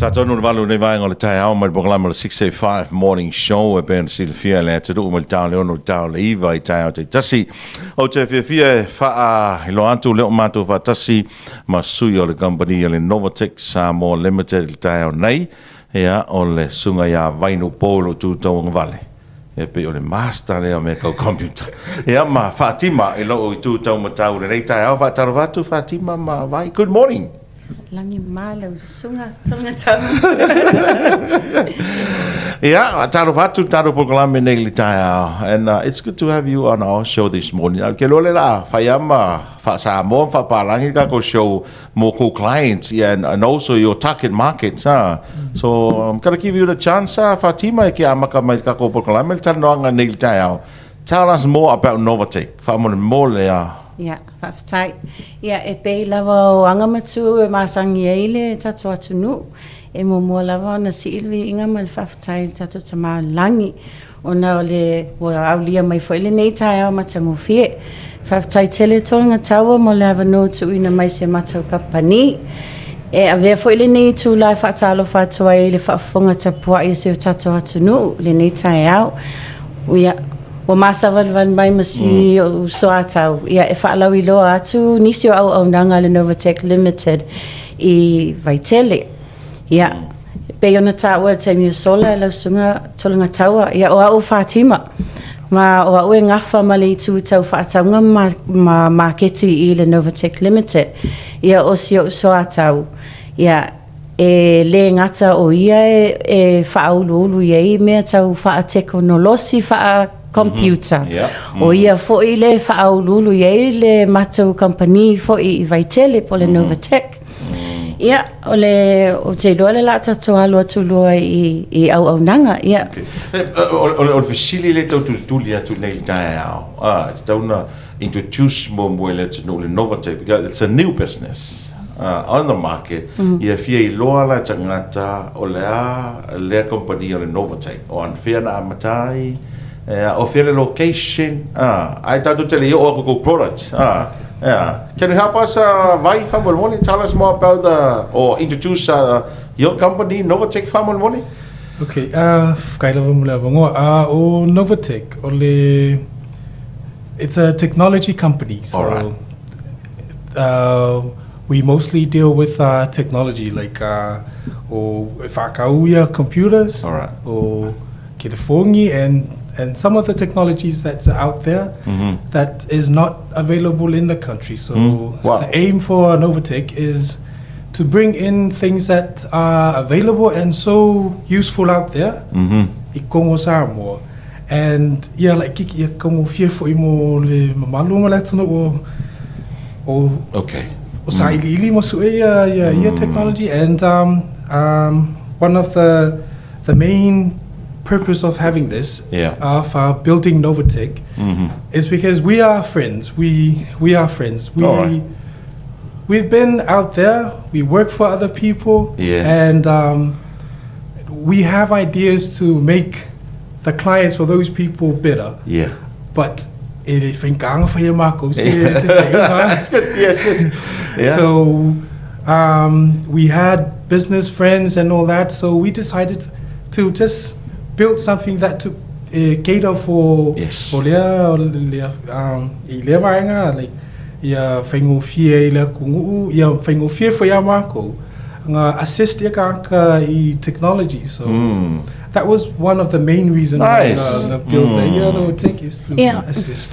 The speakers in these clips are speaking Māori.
Tatonu valu ne vai ngol tai au mai program 685 morning show e ben Silvia le te do mal down le down le vai tai au te tasi o te fia fa lo antu le mato fa tasi ma sui o le company le Novatech sa mo limited tai au nei ia o le sunga ia vai no polo tu tong vale e pe o le master le me ko computer ia ma Fatima e lo tu tong matau le tai au fa tarvatu Fatima ma vai good morning. Langi malo sunga tau. Yeah, taro program nei tai and it's good to have you on our show this morning. Ke lo le la faiama fa sa mo fa palangi ka ko show mo ko clients and also your target markets. So I'm going to give you the chance Fatima ke amaka mai ka ko program Talanoaga nei tai. Tell us more about Novatech. Fa mo le Yeah, whaftai. Yeah, e pei lava o angamatu e masangi eile tatu atu nu. E mo mua lava na silvi inga mal whaftai tatu tama langi. O na le au lia mai whaile nei tai au matango fie. Whaftai tele tonga taua mo le ava no tu ina mai se matau kapani. E a vea whaile nei tu lai whaatalo whatua e le whaafonga tapua i se o tatu atu nu. Le nei tai au. Uia. O masa van mai masi o soatau ia e whaalau I loa atu nisi o au nanga le Novatech Limited I Vaitele ia pe ona taua tani sola lau sunga tolanga taua ia o au Fatima ma o au e ngafa ma le tu tau whaataunga ma marketi I le Novatech Limited ia o si o soatau ia e le ngata o ia e whaaulu ia I mea tau whaatekonolosi computer. O ia foi le whaaululu ia le matau company foi I Vaitele po le Novatech. Ia o le o te loa le lata toa loa tu loa I au nanga. Ia. O fisili le tau tuli atu nei tai au. Tauna introduce mo le le Novatech because it's a new business. On the market, ia fia I loa la tangata o le company o le Novatech. O an fia na amatai o fele location I thought to tell you all go products yeah can you help us vai family money tell us more about or introduce your company Novatech family money okay kaila vamula vango o Novatech ole it's a technology company so all right. We mostly deal with technology like o whakauia computers all right or telephony and some of the technologies that's out there that is not available in the country. So wow. The aim for Novatech is to bring in things that are available and so useful out there. I Kongo Samoa. And yeah, like kiki Kongo fearful imo le mamalunga latono o okay. O sa ili mo su technology and one of the main purpose of having this for building Novatech is because we are friends. We are friends. We've been out there. We work for other people, and we have ideas to make the clients for those people better. Yeah. But it is for your Marco. That's good. Yes. Yeah. So we had business friends and all that. So we decided to just build something that to cater for like ia whaingo fie I le kungu ia whaingo fie for ia mako nga assist ia ka I technology so that was one of the main reasons nice. Build the Novatech is to assist.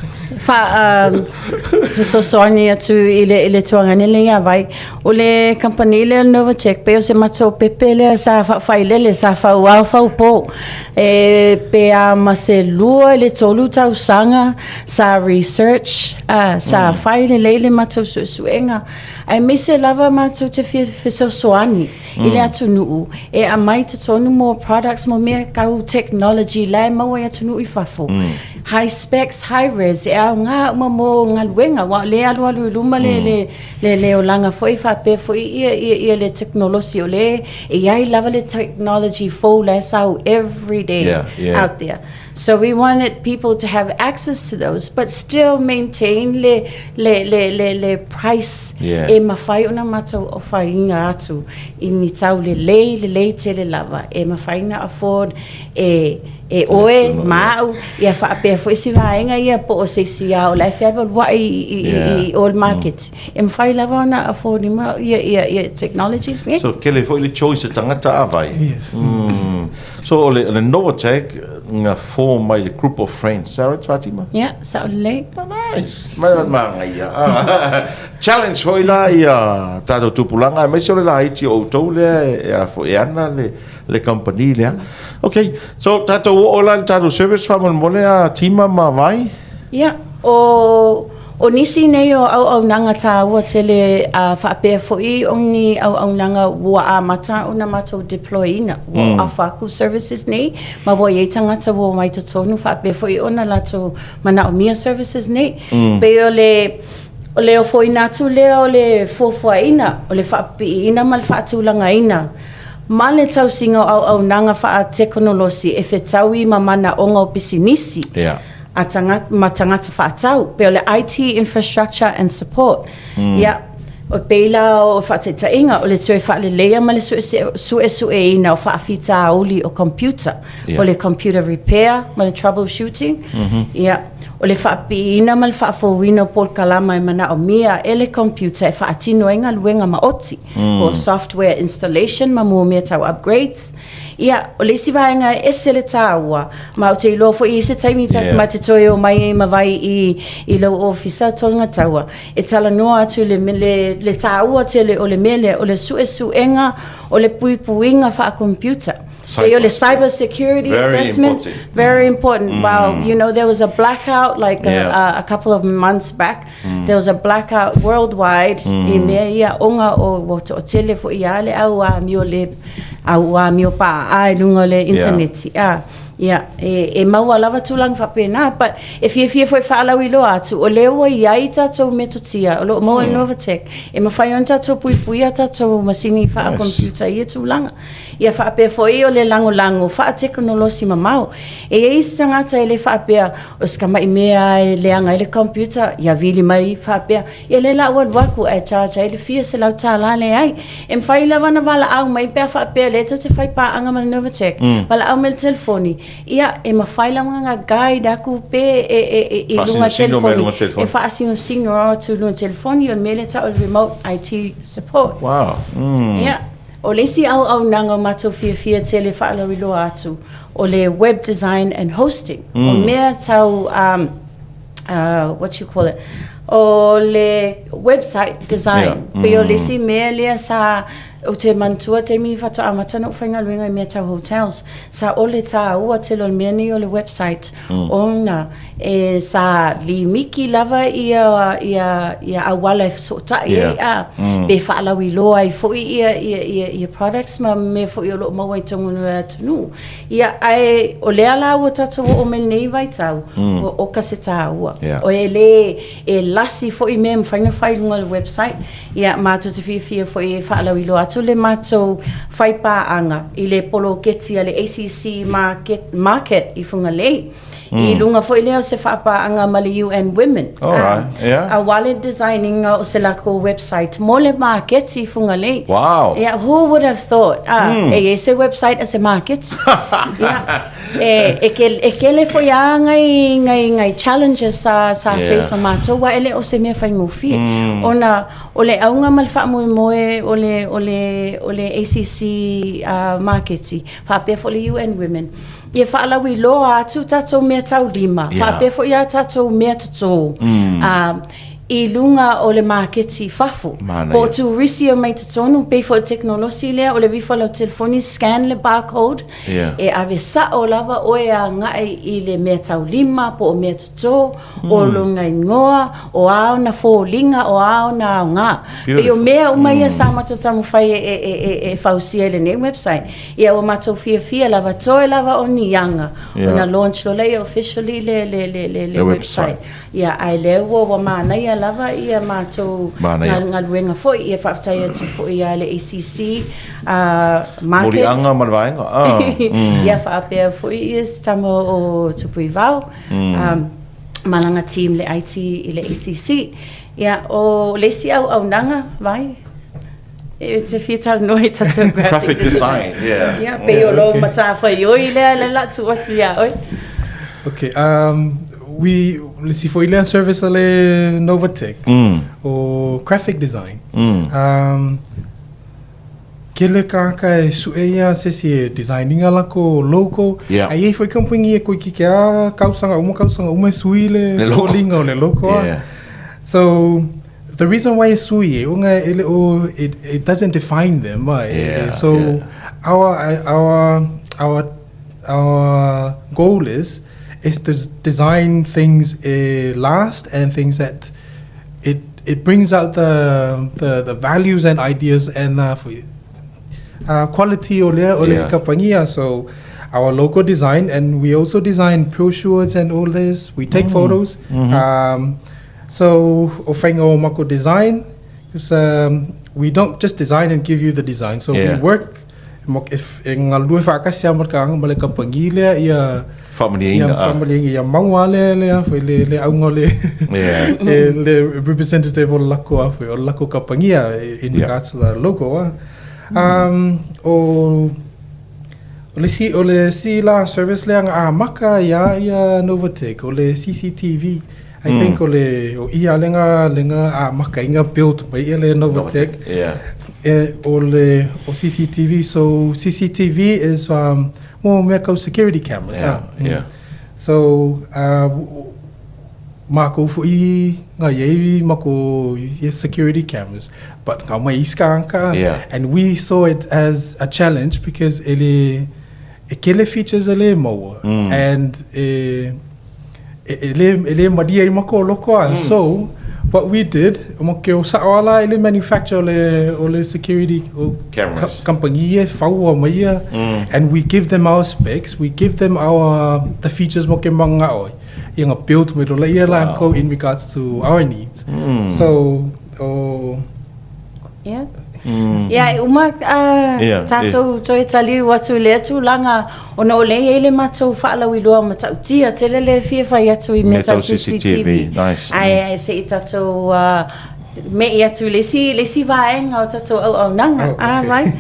So sonia tu ile tuanga le ia vai o le company le Novatech pe o se mato pepele sa failele sa fa wa fa po pe a maselua le tolu tau sanga sa research sa faile le mato suenga ai me se lava mato te fiso soani ile atu nu e a mai te tonu more products mo me kau technology lai mau ia tunu I fafo high specs, high res, e au ngā mo ngā luenga, wa le alu luma le o langa foi whape foi ia le technology o le, e ai lava le technology fo le sau every day out there. So we wanted people to have access to those, but still maintain le price e mawhai ona matou o whainga atu i ni tau le te le lava e mawhaina afford e oe mau ia whaapea fo isi vaenga ia po o se sia o lai whiaba wai i all market e mawhai lava ona afford i mau ia technologies ne? So kele fo ili choice tangata avai. Yes. So ole Novatech nga form my group of friends. Sarah Fatima? Yeah, sa ole. Nice. Mga ia. Challenge fo ila ia tado tupulanga mai so la iti o tole e fo ana le company le. Okay. So tato ola tato service famon mole a tima ma vai? Yeah. O nisi nei o au nanga tā ua tele whaapea fo'i o ni au nanga ua a mata o na mato deploy ina. Wa a whaku services nei, ma wa i tangata wa mai to tonu whaapea fo'i o na lato mana o mia services nei. Pe o le o fo'i natu lea o le fofua ina, o le whaapi ina ma le whaatulanga ina. Ma le tau singa au nanga wha teknolosi e whetaui ma mana o ngau pisinisi. Yeah. A tangata whaatau, pe o le IT infrastructure and support. Ia, o peila o whaateta inga, o le tue whaale leia ma le sue ina o whaafita auli o computer. O le computer repair, ma le troubleshooting. Ia, o le whaapi ina ma le whaafowina o pol kalama e mana o mia e le computer e whaatino inga luenga ma oti. O software installation, ma mua mea tau upgrades. Ia, o le isi vaenga e se le tāua, ma o te ilofo i se taimi ma te toi o mai ma vai i lau ofisa tolunga taua. E talanoa atu le tāua te o le mele, o le suenga, o le puipuinga wha a computer. O le cyber security assessment, very important. Wow, you know, there was a blackout like a couple of months back. There was a blackout worldwide. I mea ia onga o telefo i ale au a mio le au a mio pa ai lunga le internet. Yeah, e maua lava tulang whapena, but if you foi whaalau I loa atu, o leo i ai tatou metotia, o lo mo e Novatech, e mawhai on tatou pui a tatou masini wha computer i e tūlanga. Ia whaapea foi o le lango, wha teknolosi mamau. E eisi tangata e le whaapea, o skama I mea e leanga I le computer, ia vili mai whaapea, ia le la ua waku e charge e le fia se lau tāla le ai. E mwhai lava na wala au mai pia whaapea le tau te whai pā anga ma Novatech, wala au me le telefoni. Ia e mawhaila mga guide aku pe e lunga telefoni. E whaasino tu lunga telefoni o mele ta o remote IT support. Wow. Ia. O lesi au nanga mato fia tele whaala wilo atu. O le web design and hosting. O mea tau, what you call it? O le website design. Pe o lesi mea lea sa o te mantua te mi whato amatana o whainga luenga I mea tau hotels. Sa o le tā ua te lo mea ni o le website. Ona e sa li miki lava ia awala e sota be whaalau I loa I fo ia products ma me fo I o lo maua I tongu tunu. Ia ai o lea la ua tato o me nei vai tau o ka se tā ua. O e le e lasi fo I mea mwhainga whailunga le website. Ia mātou te fia fo I whaalau I loa atu le mātou whaipaanga I le polo keti a le ACC market I funga lei. I lunga fo I leo se whapaanga ma le UN Women. Alright, A wale designing o se lako website. Mo le market I funga lei. Wow. Yeah, who would have thought? E se website as a market. E ke le fo ia ngai challenges sa face ma mātou wa ele o se mea whai ngofi. Ona o le aunga mal wha moe o le ACC marketi. Whapea fo le UN Women. Ia whaalau I loa atu tatou mea tau lima. Whapea fo ia tatou mea tatou. I lunga o le maketi fafu. O tu risi o mai tutonu pe fo teknolosi lea o le wifa lau telefoni scan le barcode. E ave sa o lava o e a ngai I le mea tau lima po o mea tuto o lunga ingoa o ao na fo linga o ao na au ngā. Pe o mea umai sa matutamu fai e fausia le ne website. Ia o matou fia lava toe lava o ni yanga. O na launch lo lei officially le website. Ia ai le wa mana ia lava ia matou ngaluenga foi ia whaftai atu foi ia le ACC market. Morianga marvaenga. Ia whaapea foi ia tamo o tupui vau. Malanga team le IT I le ACC. Ia o lesi au nanga vai. It's a fetal noi tatu graphic design. Yeah, pe o lo mata foi oi le la tu atu ia oi. Okay, let's see, for Ilan service ale Novatech or graphic design. Kele kaka e sueia se si designing ala ko logo. Ai foi company e ko kia kausanga uma suile linga o le logo. So the reason why it's sui it doesn't define them. So our goal is to design things last and things that it brings out the values and ideas and quality o le compania. So our logo design, and we also design brochures and all this. We take photos. So ofenga o mako design, because we don't just design and give you the design. So we work. If ngalue whakasia markang male kampangi le ia family ia maua le aunga le representative o lako kampangia in regards to the logo. O le si la service le anga maka ia Novatech o le CCTV. I think o ia lenga maka inga built by le Novatech. O CCTV. So CCTV is more meko security cameras. So mako fui nga yevi mako security cameras, but kama iskanka, and we saw it as a challenge because ele features ele mo and ele madia mako loko. So what we did, ele manufacture le security cameras company and we give them our specs, we give them the features built with in regards to our needs. So umak tatou toi tali watu le tu langa ona ole ele matou fala wi loa matau tia tele le fia fai atu I meta CCTV. Nice. Ai se tatou me atu le si vaenga o tatou au nanga vai.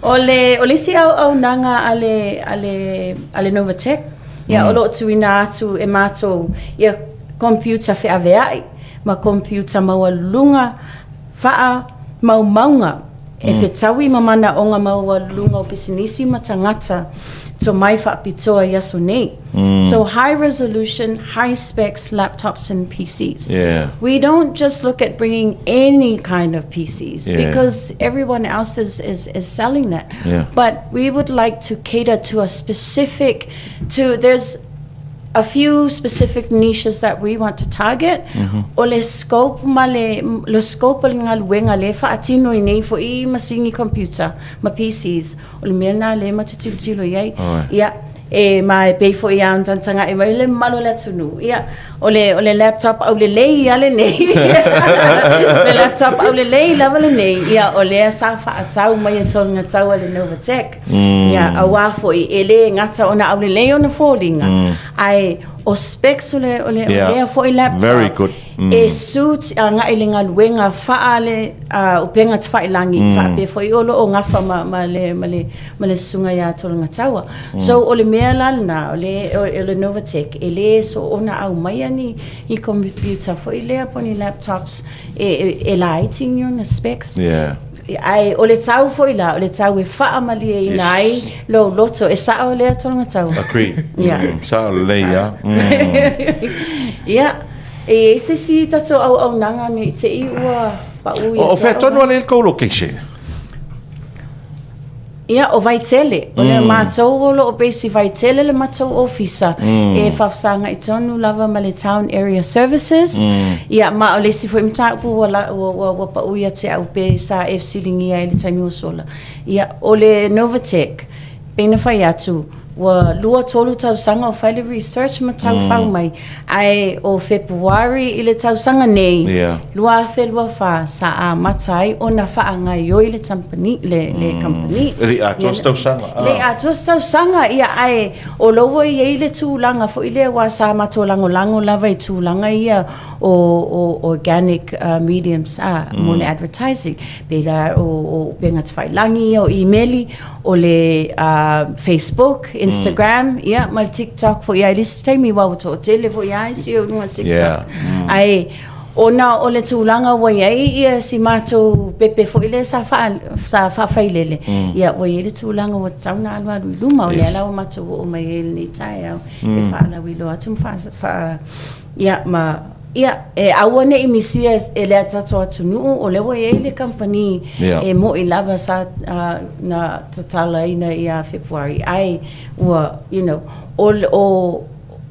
Ole si au nanga ale Novatech. Ia o lo tu ina atu e matou ia computer fe aveai ma computer mawalunga faa maunga e whetawi mamana o ngā maua o pisinisi ma tangata to mai whaapitoa yaso nei. So high resolution, high specs laptops and PCs. We don't just look at bringing any kind of PCs because everyone else is selling that. But we would like to cater to there's a few specific niches that we want to target. O le scope le scope nga luenga le faatino nei fo I masingi computer ma PCs o le mena le matutilo yai mai pay for ia tanga e mai le malo le tunu o le laptop au le lei ale nei le laptop au le lei lava le nei o le sa fa tau mai tol nga tau le Novatech awa fo ele ngata ona au le lei ona folinga ai o specs o le fo laptop very good. E suit nga ilinga luenga faale o penga tfa ilangi fa pe fo olo o ngafa male sunga ya tol nga tawa. So o le mea lalna o le Novatech ele so ona au mai ani I computer fo ile upon laptops e lighting yon specs ai o le tau fo ila o le tau e faa mali e nai lo loto e sa o le tol nga tawa agree sa le E se si tato au nanga ni te i ua pa ui. O fe tonu ale co-location. Ia o vaitele, o le mātou o lo o besi vaitele le mātou ofisa e whafsanga I tonu lava ma le Town Area Services. Ia ma o le si fwoi mta upu wa pa uia te au pe sa silingia e le taimi o sola. Ia o le Novatech, pena whai atu, wa lua tolu tausanga o whaile research ma tau whau mai. Ai o Februari I le tausanga nei, lua whelua wha sa a matai o na whaanga I oi le company. Le a tos tausanga. Le a tos tausanga ia ai o loa I le tūlanga fo I le wa sa mato lango lava I tūlanga ia o organic mediums mo le advertising. Pela o benga te whailangi o emaili o le Facebook, Instagram, ia ma TikTok for ia this time I wa to tele for ia si o no TikTok. Ai ona o le tūlanga wa ia si mato pepe for ile sa fa failele. Ia wa ile tūlanga wa tauna alwa luma o le ala o mato o mai ni tai au e fa ala wi lo atum fa ia ma ia e awane I misia e le atato atu nuu o le wa le company e mo I lava sa na tatala ina ia February ai ua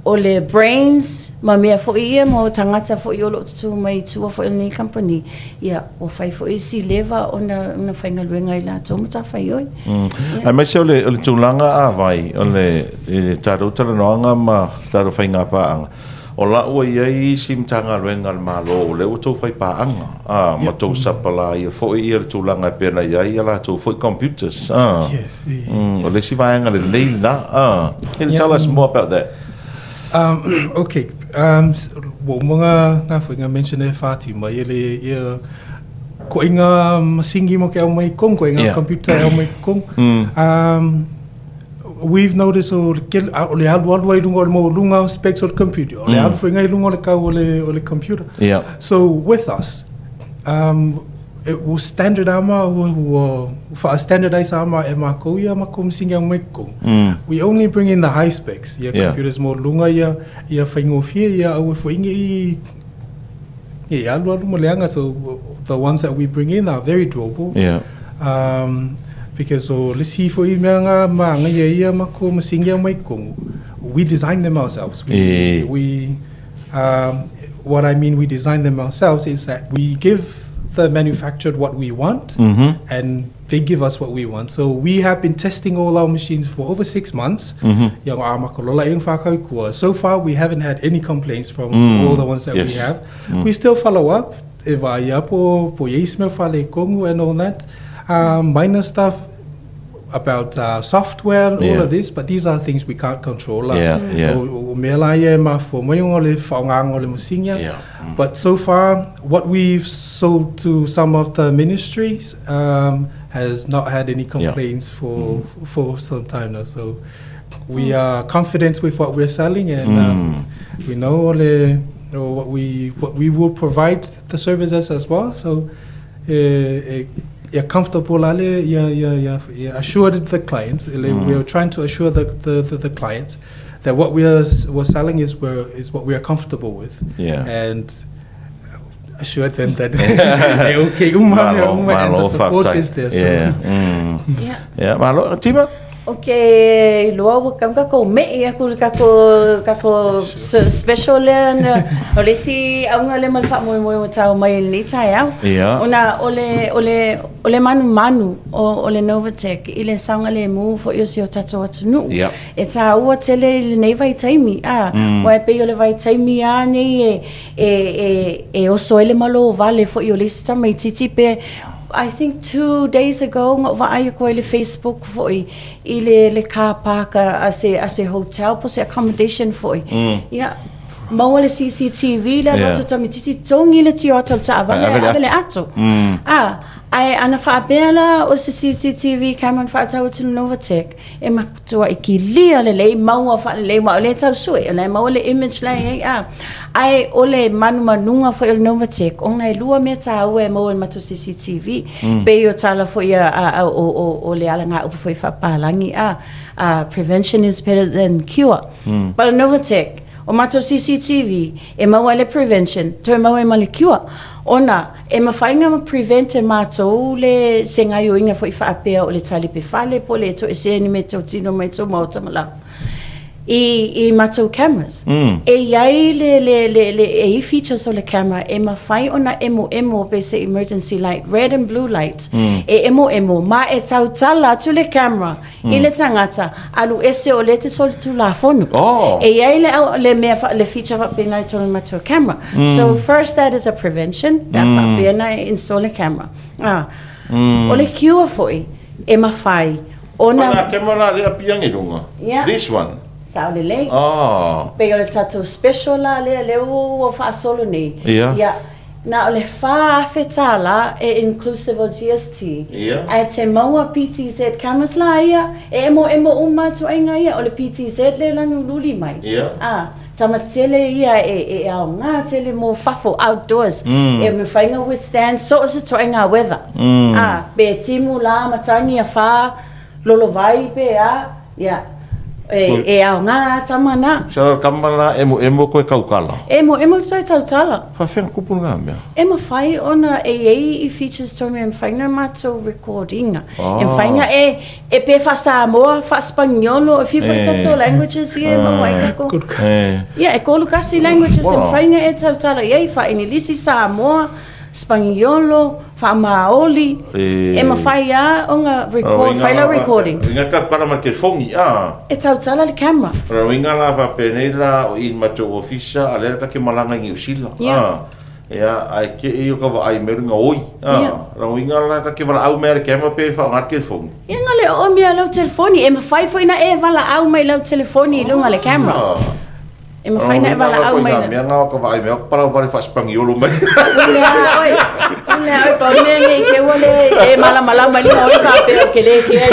o le brains ma mea fo ia mo tangata fo I o lo tu mai tua fo ni company ia o fai fo I si leva ona whainga luenga I la tō mata whai oi. Ai mai se o le tūlanga a vai o le tātou Talanoaga ma tātou whainga paanga. O la ua iai simtanga luenga malo le o tau whai paanga ma tau sapala ia fo I le tūlanga pena iai ala tau fo computers. Yes. O le si vaenga le leila. Can you tell us more about that? Okay. Wo mga nga whainga mention e Fatima ia ko inga masingi mo ke au mai kong ko inga computer au mai kong. We've noticed o le alu ai lunga o le mo lunga specs o le computer. O le alu whainga I lunga o le kau o le computer. So with us, it was standard ama for a standardized ama e mako ia mako msingi au mai kong. We only bring in the high specs. Ia computers mo lunga ia whaingofia ia au whaingi I alu mo leanga. So the ones that we bring in are very doable. Because let's see for imanga manga ia mako masingi mai kong. We design them ourselves. What I mean we design them ourselves is that we give the manufacturer what we want and they give us what we want. So we have been testing all our machines for over 6 months. So far we haven't had any complaints from all the ones that we have. We still follow up and all that. Minor stuff about software and all of this, but these are things we can't control. But so far, what we've sold to some of the ministries has not had any complaints for some time now. So we are confident with what we're selling, and we know what we will provide the services as well. So comfortable, assured the clients. We are trying to assure the clients that what we're selling is what we are comfortable with, and assure them that okay, and the support is there. So. Malo, Tima. Okay, loa kam kako me aku kako special le ole si au ngale mal fa mo tau mai ni tai au ona ole manu ole Novatech ile sanga le mu fo yo si o tato atunu e ta o tele le nei vai taimi wa pe ole vai taimi ani e o so ele malo vale fo yo le sta mai titi pe I think 2 days ago ngova ai ko ile Facebook foi ile car park as a hotel po se accommodation foi mau le CCTV la no to mititi tongi le ti hotel ta avale ato ai ana fa bela o se CCTV camera fa ta to Novatech e maktua ikilia le mau fa le mau le tau sui le mau le image la ai ole manunga fo il Novatech ona lua me ta o e mau matu CCTV pe yo tala fo ia o le ala nga fo fa palangi prevention is better than cure but Novatech o matou CCTV, e maua le prevention, toi maua e male kiua. Ona, e mawhainga ma prevent e matou le se ngai o inga fo i whaapea o le talipe whale po le to e se ni me tau tino mai tau maota malau. I matou cameras. E iai le features o le camera e mawhai ona emo pe se emergency light, red and blue light. E emo, ma e tau tala tu le camera i le tangata, alu ese o le te soli tu la fonu. E iai le feature whapena i tonu matou camera. So first that is a prevention, that whapena e install a camera. O le kiua foi, e mawhai. Ona camera le apiangi runga. This one. Sao le lei. Pega le tatou special la le o fa solo nei. Na o le fa fetala e inclusive o GST. Ai te maua PTZ cameras la ia e emo uma tu ainga ia o le PTZ le lanu luli mai. Tamatele ia e au ngā tele mo fafo outdoors. E me whainga withstand so se tu ainga weather. Be timu la matangi a fa lolo vai pe e au ngā tamana. So kamala emo koe kaukala. Emo toi tautala. Whawhenga kupu ngā mea. E mawhai ona i features tonu e mwhainga matou recordinga. E mwhainga e pe wha Samoa, wha Spaniolo, e whiwha i tatou languages i e mawainga ko. Good kasi. E kolu kasi languages e mwhainga e tautala. Iei wha inilisi Samoa, Spaniolo, wha Maoli. E mawhai o ngā whaila recording. Inga ka parama ke whongi, E tautala le camera. Rawinga la wha penela o in matou ofisa, a lera ka ke malanga ngi usila. Ai ke i o ka wa ai merunga oi. Rawinga la ka ke wala au mea le camera pe wha ngat ke whongi. Ia ngale o mea lau telefoni, e mawhai fo ina e wala au mai lau telefoni i lunga le camera. E mawhaina e wala au mai. Mea ngā ka wa ai mea, parau pare wha Spaniolo mai. Oi, pa nge ke wale e mala mai lima oi ka pe o ke le ke e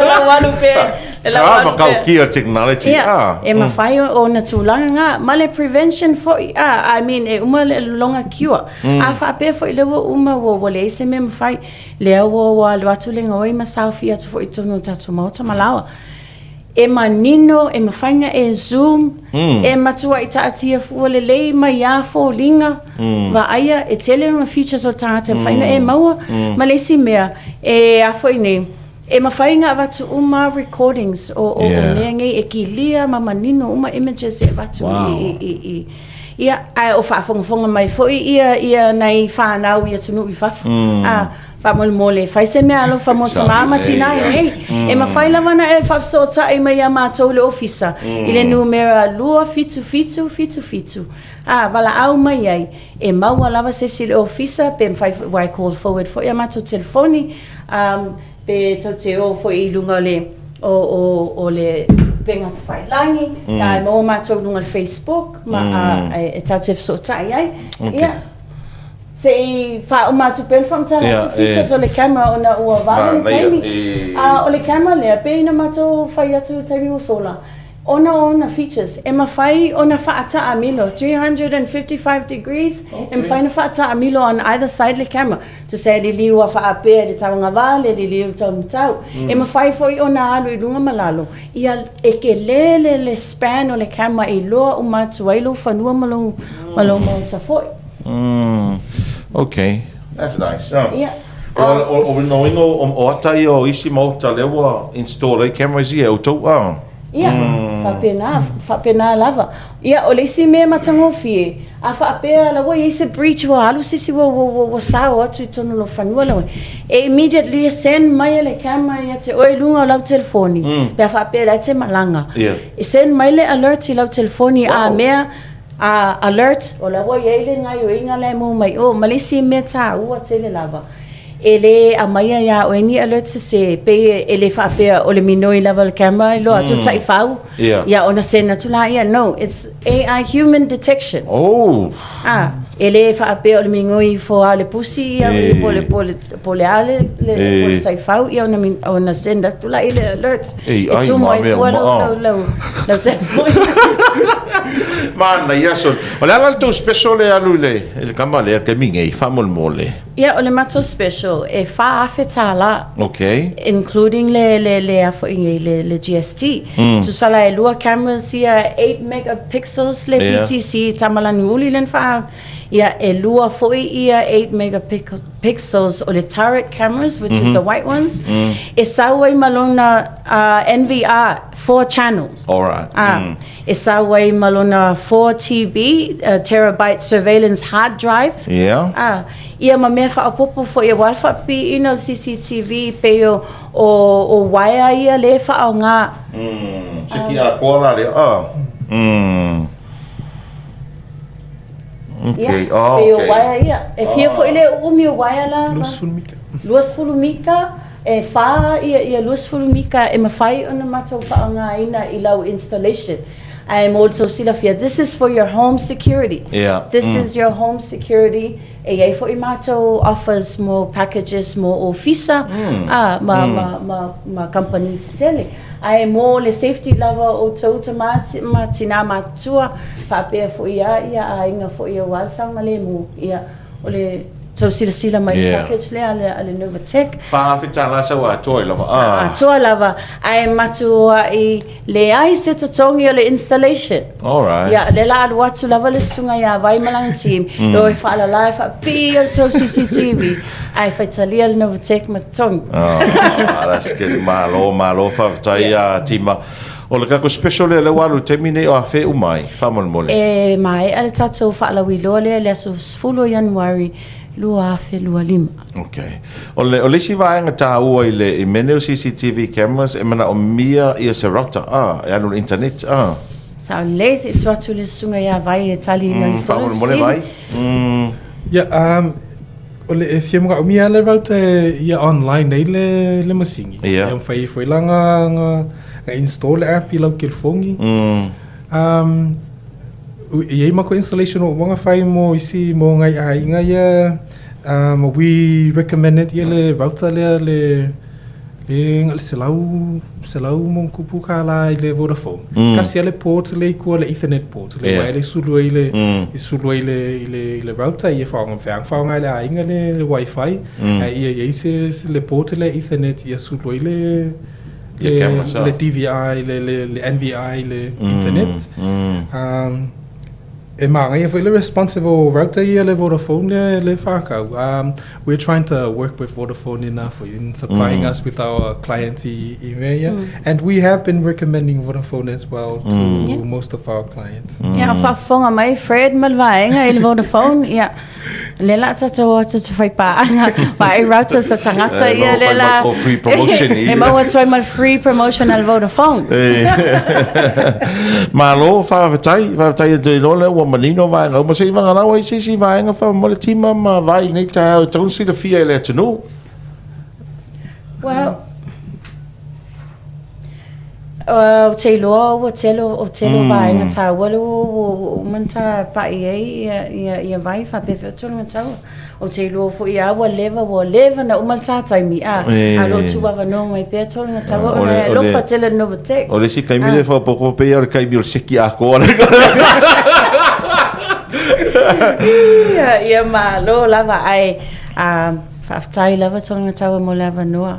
la walu pe. Makau kia technology. E mawhai o na tūlanga ngā, male prevention fo, I mean, e uma le longa cure. A whape fo i lewa uma wo wale se me mawhai, lea wo le watu le ngoi ma saufi atu fo i tonu tatu maota malawa. E manino, e mawhainga e Zoom, e matua i taatia fua le lei mai ia fo linga, wa aia e tele una features o tangata, mawhainga e maua, ma leisi mea, e afo i nei, e mawhainga watu uma recordings o neange e ki lia ma manino uma images e watu ia o whaafonga mai fo ia nei whanau ia tunu i whafu. Mole fai se me alo fa mota mama tinai e ma fai lava na e fa so ta e mai amato le officer ile numero lua fitu vala au mai ai e maua lava se le officer pe fai why call forward for amato telefoni pe te o fo i lunga le o le penga te fai langi no mato lunga Facebook ma e tatu so ta ai se fa o matu pen from tala features o le camera ona ua vale le taimi o le camera le pe na matu fai atu taimi o sola ona features e ma fai ona fa ata amilo 355 degrees e fai na fa ata amilo on either side le camera to say le liu fa ape le tawanga vale le liu tau e ma fai foi ona alu i lunga malalo ia e ke le span o le camera i loa o matu ai lo fanua malo ta foi. Okay, that's nice. O noingo o atai o isi mo ta lewa install cameras ia o tau fa pena lava. Ia o le isi me matango fie. A fa apea la wo isi breach wa alu sisi wo sao atu tonu lo fanua la. E immediately send mai le camera ia te oi lunga lau telefoni. Pe fa apea la te malanga. E send mai le alert i lau telefoni a mea alert o la wo yele ngai o inga le mo mai o malisi meta o tele lava ele a mai ya o ni alert se pe ele fa pe o le minoi level camera lo atu tai fau ya ona sena tu la ya no it's AI human detection ele fa pe o le minoi fo ale pusi ya pole ale le tai fau ya ona senda tu la ele alert tu mai fo lo Mana yaso. Ole ala tu special le alu le kama le ke minge famol mole. Yeah, ole mato special e fa afetala. Okay. Including le GST. Tu sala e lua cameras here 8 megapixels le BTC tamalani uli len fa. Yeah, e lua foi ia 8 megapixels o le turret cameras, which is the white ones. E sawai malona NVR 4 channels. All right. E sawai malona 4 TB terabyte surveillance hard drive. Yeah. Ia ma me fa popo fo ia walfa pi ino CCTV pe o wire ia le fa au nga. Siki a kola le Okay. Pe o wire ia. E fia fo ile umi o wire la. Luas fulumika. E fa ia luas fulumika e mafai ona mato fa nga ina ilau installation. I'm also silafia. This is for your home security. Yeah. This is your home security. E for imato offers more packages, more officer. Ma company tele. I more le safety level o to matina matua pa pe for ia inga for ia walsanga le mu ia ole so sila mai package le ale Novatech fa fitala sa wa toy lava toy lava ai matua I le ai se tongi le installation. All right. Yeah, le la watu lava le sunga ya vai malang team lo e fa la live pi to CCTV ai fitalia le Novatech matong. That's good. Malo fa tai tima. O le kako special le walu termine o afe umai famol mole. E mai ale tato fa la wilo le so fulo January lua fe lua lima. Okay. O le si vaenga ta ua I menu CCTV cameras e mana o mia ia se router e anu internet Sa le se tuatu le sunga ya vai e tali no I famol mole vai. O le fia mga o mia le router ia online nei le masingi. Ia fai foi langa nga install app I lau kelfongi. Iei mako installation o mga fai mo isi mo ngai ainga ia we recommended ia le router le ngal selau mon kupu kala le Vodafone. Kasi le port le ko le Ethernet port le wai le sulu le router ia fa ngai le ainga le wifi ia se le port le Ethernet ia sulu le DVI le NVI le internet. E manga ia foi le responsive router ia le Vodafone le whakau. We're trying to work with Vodafone enough in supplying us with our clients and we have been recommending Vodafone as well to most of our clients. Ja, whafonga mai Fred malvaenga il Vodafone. Ja. Lela tato fai pa vai router sa tangata ia lela free promotion e mau toi mal free promotion al Vodafone. Malo fa vai de lola o manino vai no mo sei vanga la wai si vai nga fa mo le tima ma vai nei ta don't see the fear let to know. Well, o telo vai nga ta walu manta pa ia vai fa pe fetu manta o telo fo ia wa leva na umalta tai mi a lo tu va no mai pe to nga ta wa lo fa tele Novatech o le si kai mi le fa poco pe ia kai bil seki a ko ia ma lo lava ai Whaftai lava tonga tawa mo lava noa.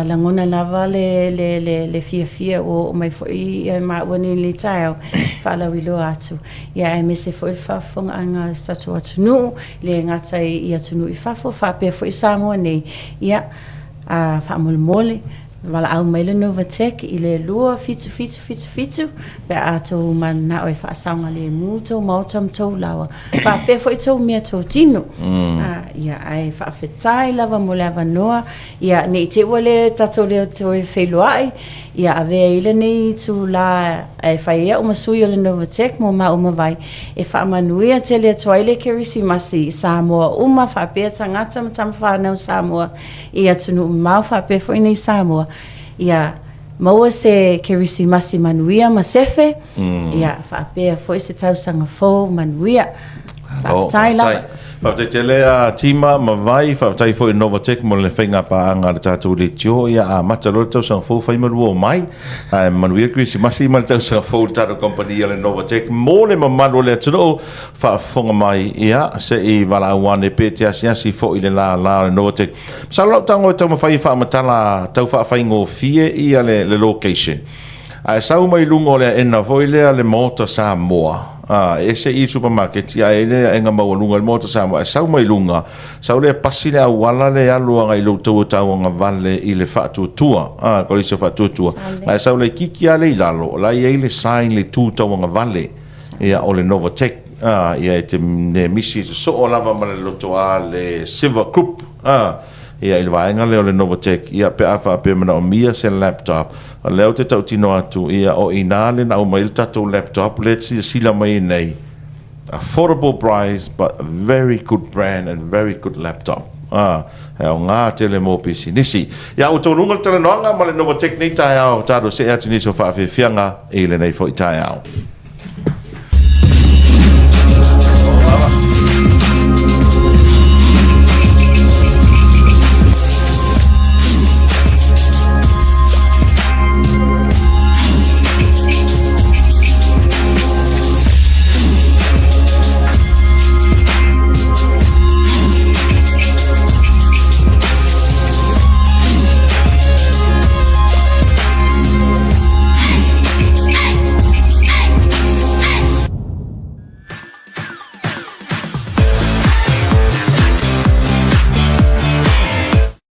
Langona lava le fia o mai foi ma wani le tau whala wilo atu. Ia e mese foi whafonga anga satu atu nu le ngata I atu nu I whafo whapea foi Samoa nei. Ia whamole wala au mai le Novatech I le lua fitu pe ato man na oi whaasaunga le muto mautam tau lawa whapea foi tau mea tau tino ia ai whaafetai lava mo lava noa ia nei te wale tato leo toi wheluai ia avea ile nei tu la e whaia umasui o le Novatech mo ma vai e whaamanuia te lea toaile kerisi masi I Samoa whapea tangata matam whanau Samoa I atunu mau whapea foi nei Samoa ia maua se kerisi masi manuia ma sefe ia whapea foi se tausanga fo manuia Whaatai lava. Whaatai le tima ma vai, whaatai fo i Novatech mo le whainga pa anga le tātou le tio ia a mata lor tau sang fō whaimarua mai. Manuia Krisi masi ma le tau sang fō tātou kompani le Novatech. Mō le mamalo le aturo whaafonga mai ia se i wala awane pe te asiasi fo i le la le Novatech. Salau tango tau mawhai whaamatala tau whaafai fie ia le location. Sau mai lungo le ena foi le mota sa moa. Ese i supermarket ia ele enga mau lunga le mota sa moa. Sau mai lunga. Sau le pasi le awala le alu anga i lo tau tau anga vale i le whaatu tua. Ko le se whaatu tua. Sau le kiki ale i lalo. La i le sign le tu tau anga vale. Ia o le Novatech. Ia e te misi so o lava ma le loto a le Silver Group. Ia i le vaenga leo le Novatech. Ia pe awha pe mana o mia se laptop. Leo te tau tino atu. Ia o ina le na o mai tatou laptop. Let's see sila mai nei. Affordable price, but a very good brand and very good laptop. E o ngā tele mō pisi nisi. Ia o tō runga Talanoaga ma le Novatech nei tai au. Tāro se atu nisi o whaafewhianga i le nei fo i tai au.